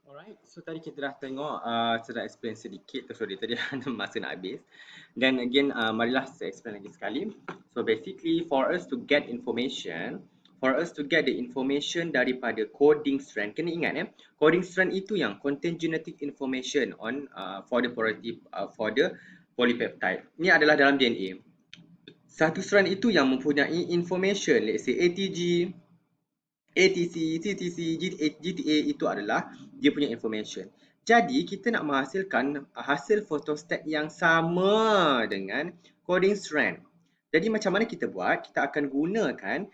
Alright, so tadi kita dah tengok, saya dah explain sedikit, sorry tadi masa nak habis. Then again, marilah saya explain lagi sekali. So basically, for us to get the information daripada coding strand, kena ingat coding strand itu yang contain genetic information on for the polypeptide. Ini adalah dalam DNA. Satu strand itu yang mempunyai information, let's say ATG, ATC, CTC, GTA itu adalah dia punya information. Jadi kita nak menghasilkan hasil photostat yang sama dengan coding strand. Jadi macam mana kita buat? Kita akan gunakan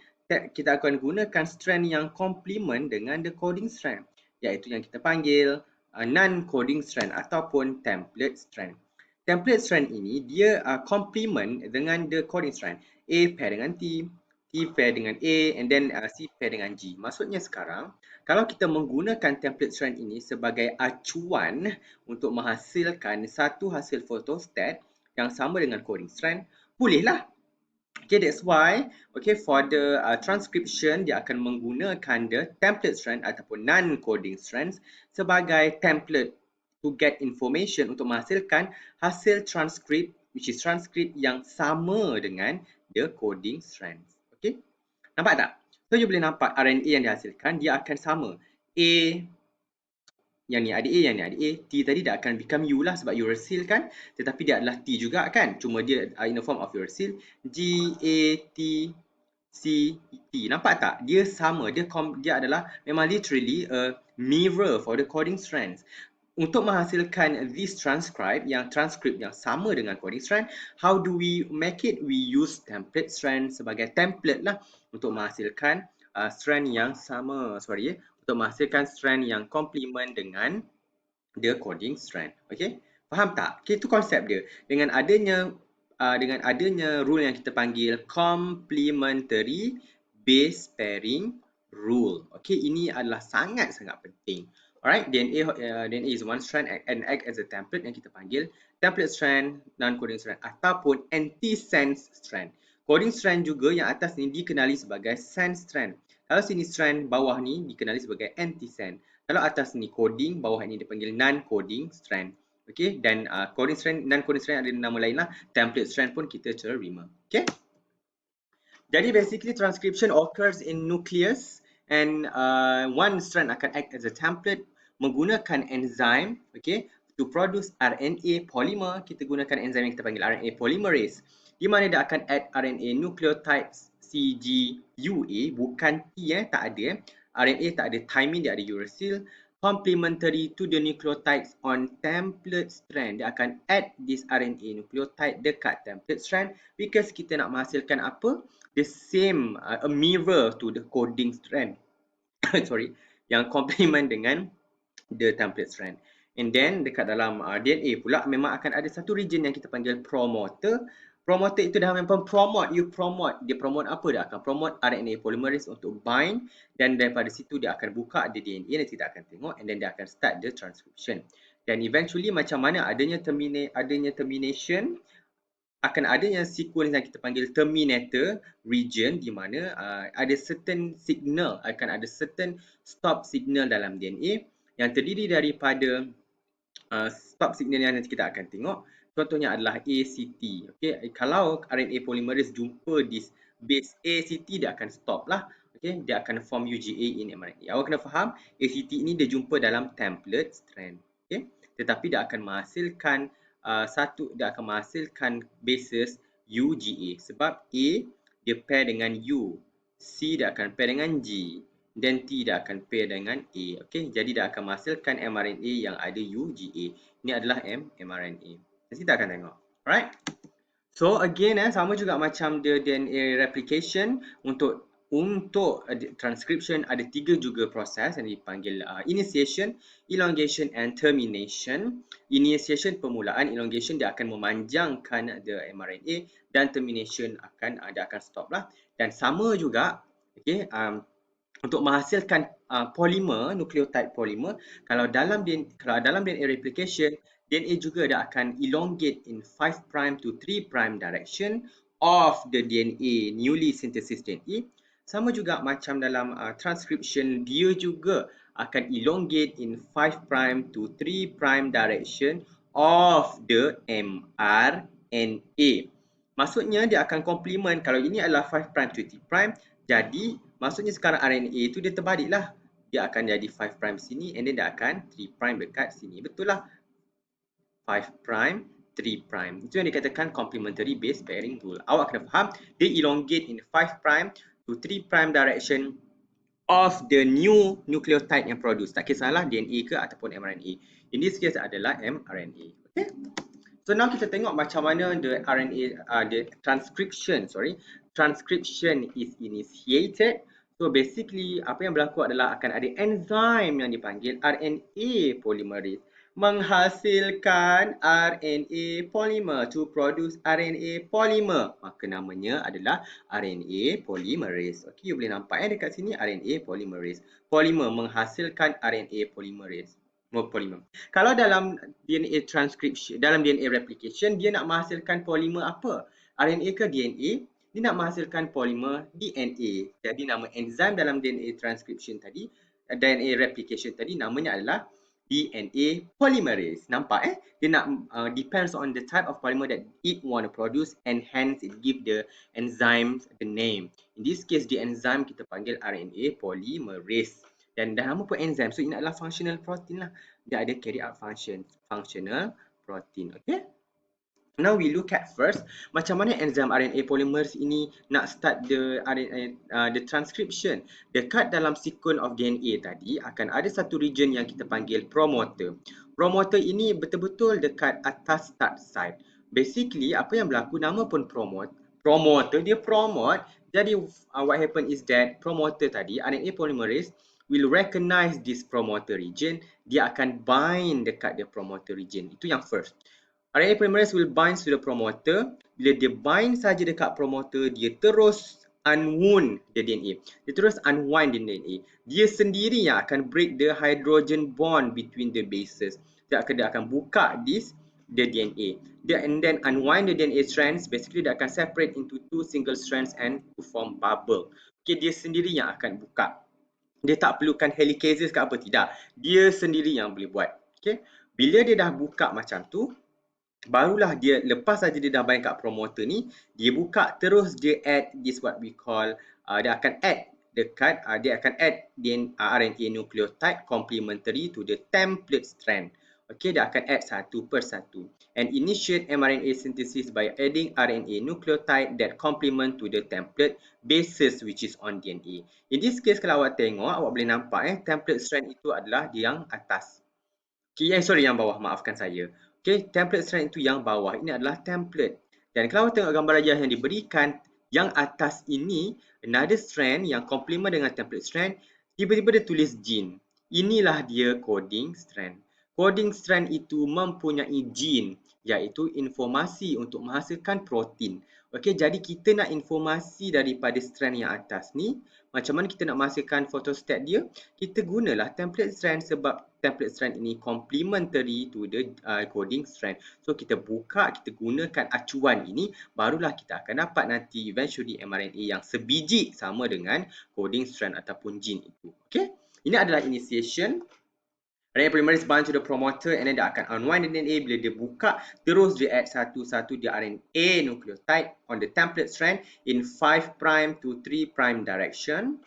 strand yang complement dengan the coding strand, iaitu yang kita panggil non-coding strand ataupun template strand. Template strand ini dia complement dengan the coding strand. A pair dengan T, T pair dengan A, and then C pair dengan G. Maksudnya sekarang, kalau kita menggunakan template strand ini sebagai acuan untuk menghasilkan satu hasil photostat yang sama dengan coding strand, bolehlah. Okay, that's why, okay, for the transcription, dia akan menggunakan the template strand ataupun non-coding strands sebagai template to get information untuk menghasilkan hasil transcript, which is transcript yang sama dengan the coding strands. Okay, nampak tak? So you boleh nampak RNA yang dihasilkan dia akan sama. A yang ni ada A, yang ni ada A. T tadi dah akan become U lah sebab uracil kan. Tetapi dia adalah T juga kan. Cuma dia in the form of uracil. G, A, T, C, T. Nampak tak? Dia sama. Dia adalah memang literally a mirror for the coding strands. Untuk menghasilkan this transcript yang sama dengan coding strand, how do we make it? We use template strand sebagai template lah untuk menghasilkan strand yang sama. Untuk menghasilkan strand yang complement dengan the coding strand. Okay? Faham tak? Okay, itu konsep dia. Dengan adanya rule yang kita panggil complementary base pairing rule. Okay, ini adalah sangat-sangat penting. Alright, DNA is one strand and act as a template yang kita panggil template strand, non-coding strand ataupun anti-sense strand. Coding strand juga yang atas ni dikenali sebagai sense strand. Kalau sini strand, bawah ni dikenali sebagai anti-sense. Kalau atas ni coding, bawah ni dipanggil non-coding strand. Okay, dan coding strand, non-coding strand ada nama lain lah. Template strand pun kita terima. Okay. Jadi basically transcription occurs in nucleus and one strand akan act as a template menggunakan enzim, okay, to produce RNA polymer. Kita gunakan enzim yang kita panggil RNA polymerase, di mana dia akan add RNA nucleotides CGUA, bukan T tak ada. RNA tak ada thymine, dia ada uracil. Complementary to the nucleotides on template strand, dia akan add this RNA nucleotide dekat template strand because kita nak menghasilkan apa? The same, a mirror to the coding strand. Sorry, yang complement dengan the template strand. And then dekat dalam DNA pula memang akan ada satu region yang kita panggil promoter. Promoter itu dah memang dia promote apa? Dia akan promote RNA polymerase untuk bind, dan daripada situ dia akan buka the DNA, nanti kita akan tengok, and then dia akan start the transcription. Dan eventually macam mana adanya termination, akan adanya sequence yang kita panggil terminator region, di mana ada certain signal, akan ada certain stop signal dalam DNA yang terdiri daripada stop signal yang nanti kita akan tengok. Contohnya adalah ACT. Okay, kalau RNA polymerase jumpa this base ACT, dia akan stop lah. Okay, dia akan form UGA in mRNA. Awak kena faham, ACT ini dia jumpa dalam template strand. Okay, tetapi dia akan menghasilkan bases UGA sebab A dia pair dengan U, C dia akan pair dengan G, dan T dia akan pair dengan A. Okay, jadi dia akan menghasilkan mRNA yang ada UGA. Ini adalah mRNA. Nanti kita akan tengok. Alright. So again sama juga macam the DNA replication, untuk transcription ada 3 juga proses yang dipanggil initiation, elongation and termination. Initiation permulaan, elongation dia akan memanjangkan the mRNA, dan termination dia akan stop lah. Dan sama juga, okay, untuk menghasilkan polymer, nucleotide polymer, kalau dalam DNA replication, DNA juga dia akan elongate in 5' to 3' direction of the DNA, newly synthesized DNA. Sama juga macam dalam transcription, dia juga akan elongate in 5' to 3' direction of the mRNA. Maksudnya dia akan complement, kalau ini adalah 5' to 3', jadi maksudnya sekarang RNA itu dia terbaliklah. Dia akan jadi 5' sini and then dia akan 3' dekat sini. Betul lah. 5', 3'. Itu yang dikatakan complementary base pairing rule. Awak kena faham, dia elongate in 5' to 3' direction of the new nucleotide yang produce. Tak kisahlah DNA ke ataupun mRNA. In this case adalah mRNA. Okay? So now kita tengok macam mana the RNA, the transcription is initiated. So basically apa yang berlaku adalah akan ada enzim yang dipanggil RNA polymerase menghasilkan RNA polymer to produce RNA polymer. Maka namanya adalah RNA polymerase. Okay, you boleh nampak dekat sini RNA polymerase. Polymer menghasilkan RNA polymerase. Polymer. Kalau dalam DNA transcription, dalam DNA replication, dia nak menghasilkan polimer apa? RNA ke DNA? Dia nak menghasilkan polimer DNA. Jadi nama enzim dalam DNA transcription tadi, DNA replication tadi namanya adalah DNA polymerase. Nampak Dia nak depends on the type of polymer that it want to produce and hence it give the enzyme the name. In this case, the enzyme kita panggil RNA polymerase. Dan dah nama pun enzim, so ini adalah functional protein lah. Dia ada carry out function, functional protein. Okay. Now we look at first macam mana enzim RNA polymerase ini nak start the RNA, the transcription. Dekat dalam sequence of DNA tadi akan ada satu region yang kita panggil promoter. Promoter ini betul-betul dekat atas start site. Basically apa yang berlaku, nama pun promoter, dia promote. Jadi what happen is that promoter tadi, RNA polymerase will recognize this promoter region. Dia akan bind dekat the promoter region. Itu yang first. RNA polymerase will bind to the promoter. Bila dia bind saja dekat promoter, dia terus unwound the DNA. Dia terus unwind the DNA. Dia sendiri yang akan break the hydrogen bond between the bases. Dia akan buka the DNA. And then unwind the DNA strands. Basically, dia akan separate into two single strands and to form bubble. Okay, dia sendiri yang akan buka. Dia tak perlukan helicases ke apa, tidak. Dia sendiri yang boleh buat. Okay. Bila dia dah buka macam tu, barulah dia, lepas saja dia dah bind kat promoter ni, dia buka terus dia add this what we call, dia akan add dekat, dia akan add RNA nucleotide complementary to the template strand. Okay, dia akan add satu per satu. And initiate mRNA synthesis by adding RNA nucleotide that complement to the template bases which is on DNA. In this case, kalau awak tengok, awak boleh nampak template strand itu adalah di yang atas. Okay, yang bawah, maafkan saya. Okay, template strand itu yang bawah. Ini adalah template. Dan kalau awak tengok gambar rajah yang diberikan, yang atas ini, another strand yang complement dengan template strand, tiba-tiba dia tulis gene. Inilah dia coding strand. Coding strand itu mempunyai gene, iaitu informasi untuk menghasilkan protein. Okey, jadi kita nak informasi daripada strand yang atas ni, macam mana kita nak menghasilkan photostat dia? Kita gunalah template strand sebab template strand ini complementary to the coding strand. So kita buka, kita gunakan acuan ini, barulah kita akan dapat nanti eventually mRNA yang sebiji sama dengan coding strand ataupun gene itu. Okey, ini adalah initiation. RNA polymerase bind to the promoter and then dia akan unwind the DNA. Bila dia buka, terus dia add satu-satu dia RNA nucleotide on the template strand in 5' to 3' direction.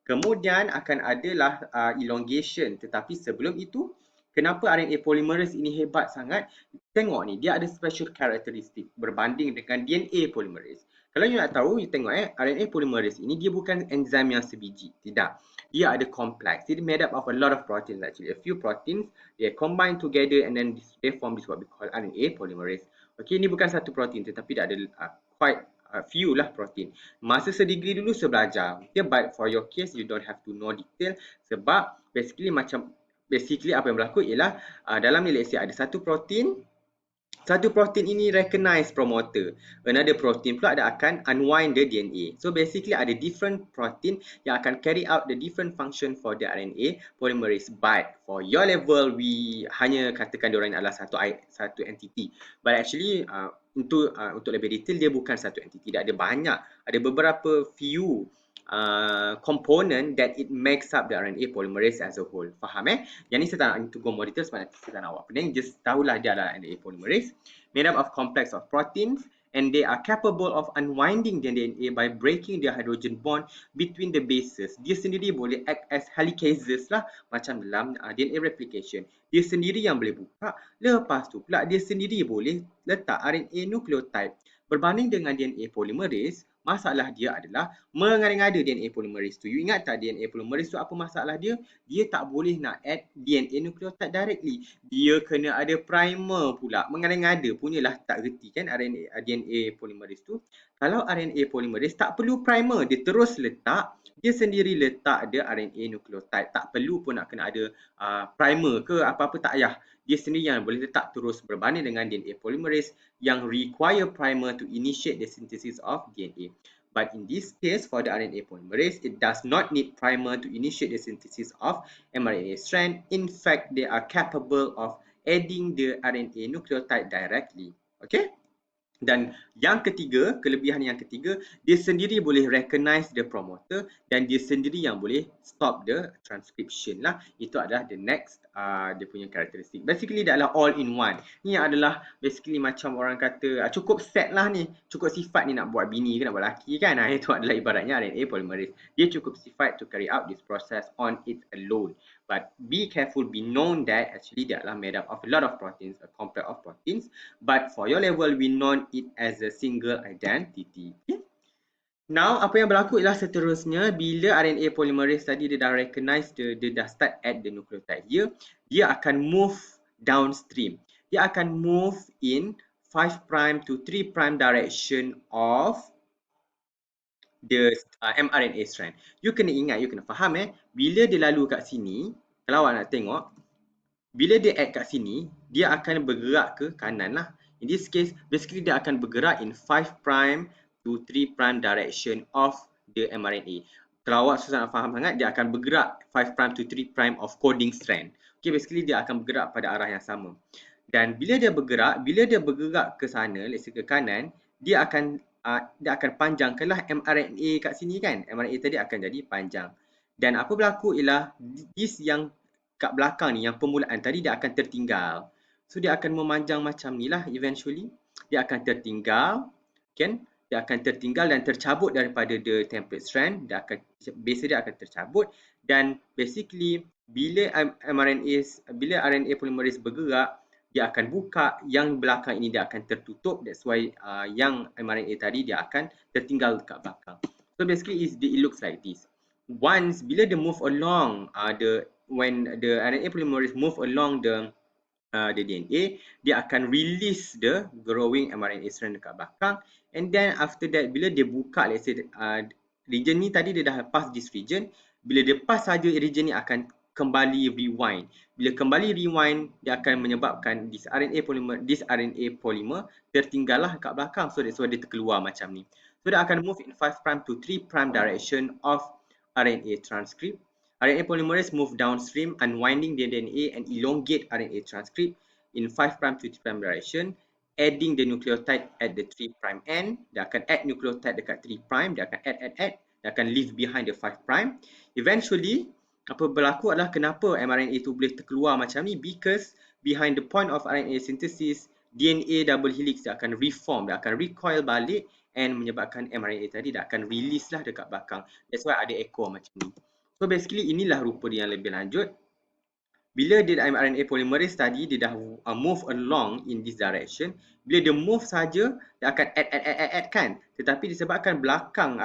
Kemudian akan adalah elongation. Tetapi sebelum itu, kenapa RNA polymerase ini hebat sangat? Tengok ni, dia ada special characteristic berbanding dengan DNA polymerase. Kalau you nak tahu, you tengok RNA polymerase ini dia bukan enzim yang sebiji. Tidak. Dia ada complex. It made up of a lot of proteins actually. A few proteins, they combine together and then they form this what we call RNA polymerase. Okay, ini bukan satu protein tetapi dia ada quite a few lah protein. Masa sedegree dulu saya belajar. Okay, but for your case, you don't have to know detail sebab basically apa yang berlaku ialah dalam ni let's say ada satu protein ini recognize promoter. Another protein pula dia akan unwind the DNA. So basically ada different protein yang akan carry out the different function for the RNA polymerase. But for your level, we hanya katakan diorang adalah satu entity. But actually untuk lebih detail, dia bukan satu entity. Dia ada banyak. Ada beberapa few component that it makes up the RNA polymerase as a whole. Faham Yang ni saya tak nak go more details sebab nanti saya tak nak awak pening. Just tahulah dia adalah RNA polymerase made up of complex of proteins and they are capable of unwinding the DNA by breaking the hydrogen bond between the bases. Dia sendiri boleh act as helicases lah macam dalam DNA replication. Dia sendiri yang boleh buka. Lepas tu pula dia sendiri boleh letak RNA nucleotide. Berbanding dengan DNA polymerase, masalah dia adalah mengada-ngada DNA polymerase tu. You ingat tak DNA polymerase tu apa masalah dia? Dia tak boleh nak add DNA nucleotide directly. Dia kena ada primer pula. Mengada-ngada punyalah tak reti kan DNA polymerase tu. Kalau RNA polymerase tak perlu primer, dia terus letak, dia sendiri letak dia RNA nucleotide. Tak perlu pun nak kena ada primer ke apa-apa, tak payah. Dia sendiri yang boleh letak terus berbanding dengan DNA polymerase yang require primer to initiate the synthesis of DNA. But in this case, for the RNA polymerase, it does not need primer to initiate the synthesis of mRNA strand. In fact, they are capable of adding the RNA nucleotide directly. Okay? Dan yang ketiga, kelebihan yang ketiga, dia sendiri boleh recognize the promoter dan dia sendiri yang boleh stop the transcription lah. Itu adalah the next dia punya karakteristik. Basically dia adalah all in one. Ni adalah basically macam orang kata cukup set lah ni. Cukup sifat ni nak buat bini ke nak buat lelaki kan. Itu adalah ibaratnya RNA polymerase. Dia cukup sifat to carry out this process on its alone. But be careful, be known that actually they are made up of a lot of proteins, a complex of proteins. But for your level, we know it as a single identity. Okay? Now, apa yang berlaku ialah seterusnya, bila RNA polymerase tadi dia dah recognize, dia dah start add the nucleotide here, dia akan move downstream. Dia akan move in 5' to 3' direction of the mRNA strand. You kena ingat, you kena faham bila dia lalu kat sini, kalau awak nak tengok, bila dia add kat sini, dia akan bergerak ke kanan lah. In this case, basically dia akan bergerak in 5' to 3' direction of the mRNA. Kalau awak susah nak faham sangat, dia akan bergerak 5' to 3' of coding strand. Okay, basically dia akan bergerak pada arah yang sama. Dan bila dia bergerak ke sana, let's say ke kanan, dia akan panjangkanlah mRNA kat sini kan. mRNA tadi akan jadi panjang. Dan apa berlaku ialah this yang kat belakang ni, yang permulaan tadi dia akan tertinggal. So dia akan memanjang macam ni lah eventually. Dia akan tertinggal, kan? Dia akan tertinggal dan tercabut daripada the template strand. Base dia akan tercabut dan basically bila RNA polymerase bergerak, dia akan buka, yang belakang ini dia akan tertutup. That's why yang mRNA tadi dia akan tertinggal dekat belakang. So basically it looks like this. Once bila dia move along when the RNA polymerase move along the DNA, dia akan release the growing mRNA strand dekat belakang, and then after that bila dia buka, let's say region ni tadi dia dah pass this region, bila dia pass saja region ni akan kembali rewind. Bila kembali rewind, dia akan menyebabkan this RNA polymer tertinggallah kat belakang. So that's why dia terkeluar macam ni. So dia akan move in 5' to 3' direction of RNA transcript. RNA polymerase move downstream, unwinding the DNA and elongate RNA transcript in 5' to 3' direction, adding the nucleotide at the 3' end. Dia akan add nucleotide dekat 3', dia akan add, dia akan leave behind the 5'. Eventually, apa berlaku adalah kenapa mRNA itu boleh terkeluar macam ni? Because behind the point of RNA synthesis, DNA double helix dia akan reform, dia akan recoil balik and menyebabkan mRNA tadi dia akan release lah dekat belakang. That's why ada echo macam ni. So basically inilah rupa dia yang lebih lanjut. Bila dia mRNA polymerase tadi dia dah move along in this direction, bila dia move saja dia akan add kan. Tetapi disebabkan belakang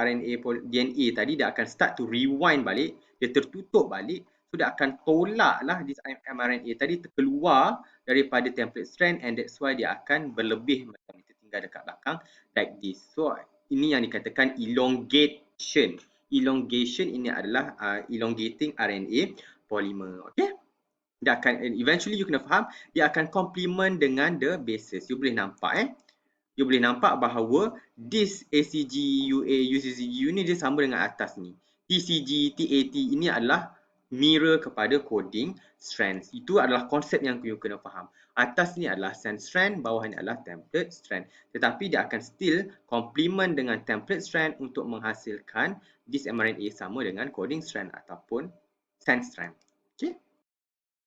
DNA tadi dia akan start to rewind balik, dia tertutup balik, so dia akan tolaklah this mRNA tadi terkeluar daripada template strand, and that's why dia akan berlebih macam tertinggal dekat belakang like this. So ini yang dikatakan elongation. Elongation ini adalah elongating RNA polymer. Okay? Dia akan eventually you kena faham, dia akan complement dengan the bases. You boleh nampak You boleh nampak bahawa this ACG, UA, UCCG ni dia sama dengan atas ni. TCG, TAT ini adalah mirror kepada coding strands. Itu adalah konsep yang you kena faham. Atas ni adalah sense strand, bawah ni adalah template strand. Tetapi dia akan still complement dengan template strand untuk menghasilkan this mRNA sama dengan coding strand ataupun sense strand.